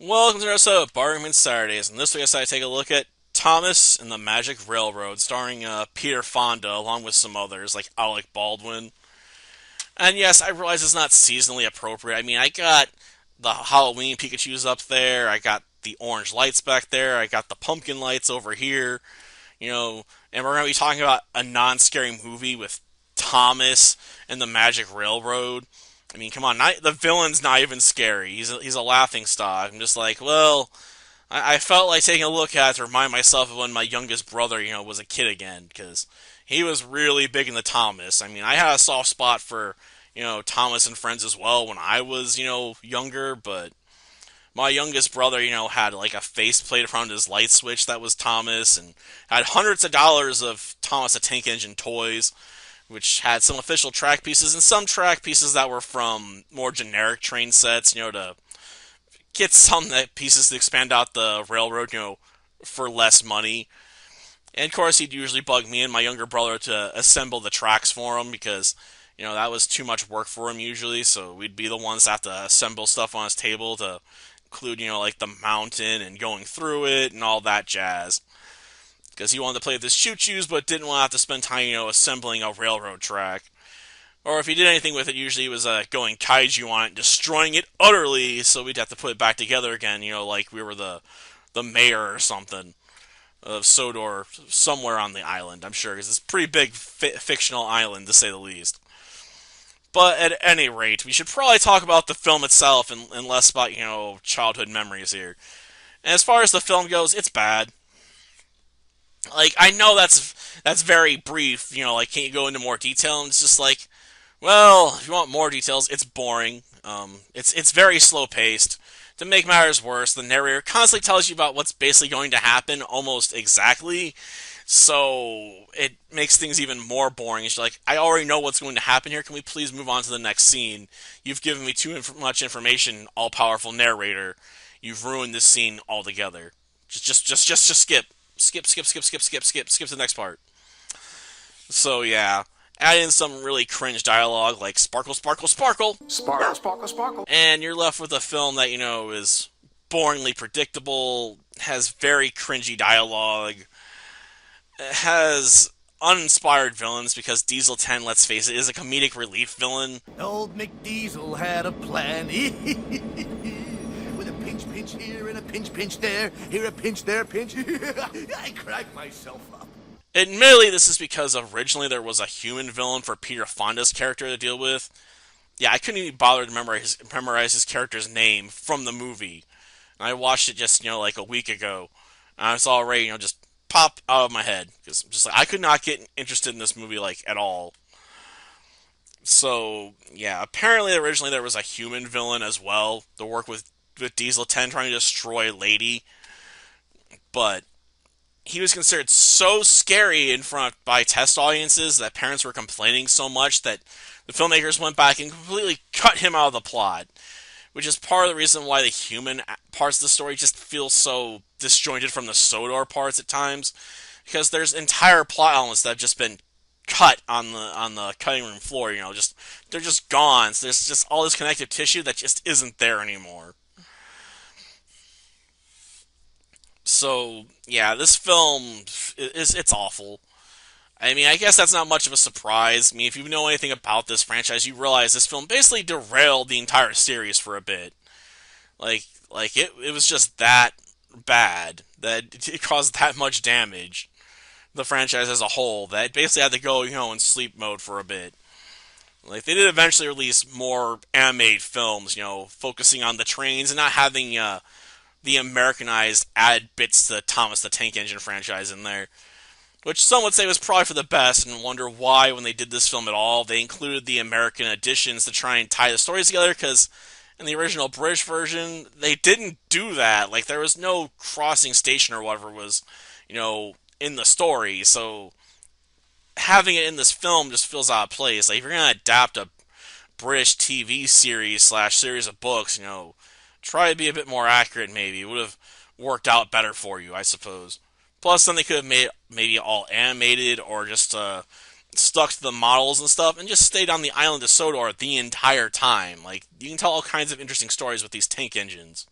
Welcome to our episode of Bargain Saturdays, and this week I decided to take a look at Thomas and the Magic Railroad, starring Peter Fonda, along with some others, like Alec Baldwin. And yes, I realize it's not seasonally appropriate. I mean, I got the Halloween Pikachus up there, I got the orange lights back there, I got the pumpkin lights over here, and we're going to be talking about a non-scary movie with Thomas and the Magic Railroad. I mean, come on, the villain's not even scary. He's a laughing stock. I'm just like, well, I felt like taking a look at it to remind myself of when my youngest brother, was a kid again, because he was really big into Thomas. I mean, I had a soft spot for, Thomas and Friends as well when I was, younger, but my youngest brother, had like a faceplate around his light switch that was Thomas, and had hundreds of dollars of Thomas the Tank Engine toys, which had some official track pieces and some track pieces that were from more generic train sets, to get some pieces to expand out the railroad, for less money. And of course, he'd usually bug me and my younger brother to assemble the tracks for him because, that was too much work for him usually. So we'd be the ones that have to assemble stuff on his table to include, like the mountain and going through it and all that jazz. Because he wanted to play with his choo-choos, but didn't want to have to spend time, assembling a railroad track. Or if he did anything with it, usually it was going kaiju on it and destroying it utterly, so we'd have to put it back together again, like we were the mayor or something of Sodor, somewhere on the island, I'm sure, because it's a pretty big fictional island, to say the least. But at any rate, we should probably talk about the film itself and less about, childhood memories here. And as far as the film goes, it's bad. Like, I know that's very brief, like, can't you go into more detail? And it's just like, well, if you want more details, it's boring. It's very slow paced. To make matters worse, the narrator constantly tells you about what's basically going to happen almost exactly, so it makes things even more boring. It's like, I already know what's going to happen here. Can we please move on to the next scene? You've given me too much information, all-powerful narrator. You've ruined this scene altogether. Just skip. Skip to the next part. So yeah, add in some really cringe dialogue like sparkle, sparkle, sparkle, Sparkle, sparkle, sparkle. and you're left with a film that is boringly predictable, has very cringy dialogue, has uninspired villains because Diesel 10, let's face it, is a comedic relief villain. Old McDiesel had a plan. With a pinch, pinch here and a pinch, pinch there. Here a pinch, there a pinch. I crack myself up. Admittedly, this is because originally there was a human villain for Peter Fonda's character to deal with. Yeah, I couldn't even bother to memorize his character's name from the movie. And I watched it just, like a week ago. And it's already, just pop out of my head. Because just like, I could not get interested in this movie, like, at all. So, yeah, apparently originally there was a human villain as well to work with Diesel 10 trying to destroy Lady. But he was considered so scary in front by test audiences that parents were complaining so much that the filmmakers went back and completely cut him out of the plot, which is part of the reason why the human parts of the story just feel so disjointed from the Sodor parts at times, because there's entire plot elements that have just been cut on the cutting room floor. Just they're just gone. So there's just all this connective tissue that just isn't there anymore. So yeah, this film it's awful. I mean, I guess that's not much of a surprise. I mean, if you know anything about this franchise, you realize this film basically derailed the entire series for a bit. It was just that bad that it caused that much damage. The franchise as a whole, that it basically had to go, in sleep mode for a bit. Like, they did eventually release more animated films, focusing on the trains and not having, the Americanized added bits to the Thomas the Tank Engine franchise in there. Which some would say was probably for the best, and wonder why, when they did this film at all, they included the American additions to try and tie the stories together, because in the original British version, they didn't do that. Like, there was no crossing station or whatever was, in the story, so having it in this film just feels out of place. Like, if you're going to adapt a British TV series / series of books, try to be a bit more accurate maybe. It would have worked out better for you, I suppose. Plus, then they could have made it maybe all animated or just stuck to the models and stuff and just stayed on the island of Sodor the entire time. Like, you can tell all kinds of interesting stories with these tank engines.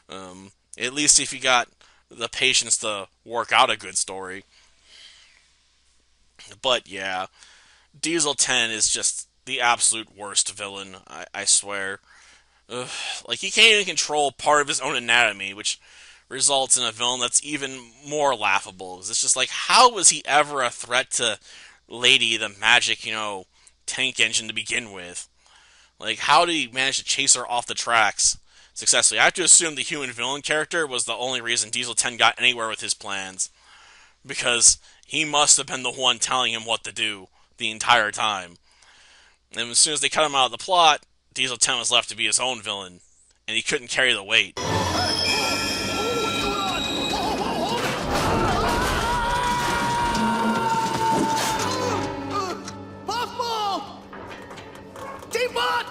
At least if you got the patience to work out a good story. But yeah, Diesel 10 is just the absolute worst villain, I swear. Ugh, like, he can't even control part of his own anatomy, which results in a villain that's even more laughable. It's just like, how was he ever a threat to Lady, the magic, tank engine to begin with? Like, how did he manage to chase her off the tracks successfully? I have to assume the human villain character was the only reason Diesel 10 got anywhere with his plans, because he must have been the one telling him what to do the entire time. And as soon as they cut him out of the plot, Diesel 10 was left to be his own villain, and he couldn't carry the weight. Puffball! T-Bot!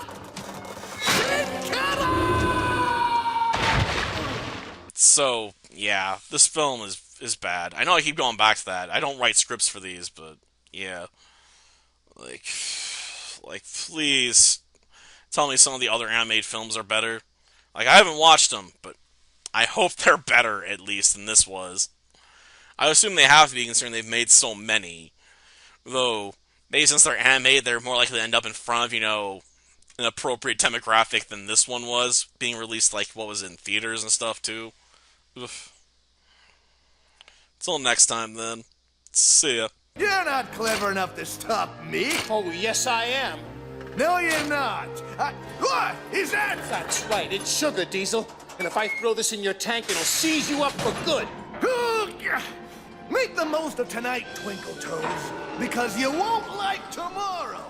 So, yeah, this film is bad. I know I keep going back to that. I don't write scripts for these, but yeah. Like, please tell me some of the other animated films are better. Like, I haven't watched them, but I hope they're better, at least, than this was. I assume they have to be, considering they've made so many. Though, maybe since they're animated, they're more likely to end up in front of, an appropriate demographic than this one was, being released, like, what was it, in theaters and stuff, too. Oof. Till next time, then. See ya. You're not clever enough to stop me. Oh, yes, I am. No, you're not. What is that? That's right. It's sugar, Diesel. And if I throw this in your tank, it'll seize you up for good. Make the most of tonight, Twinkle Toes, because you won't like tomorrow.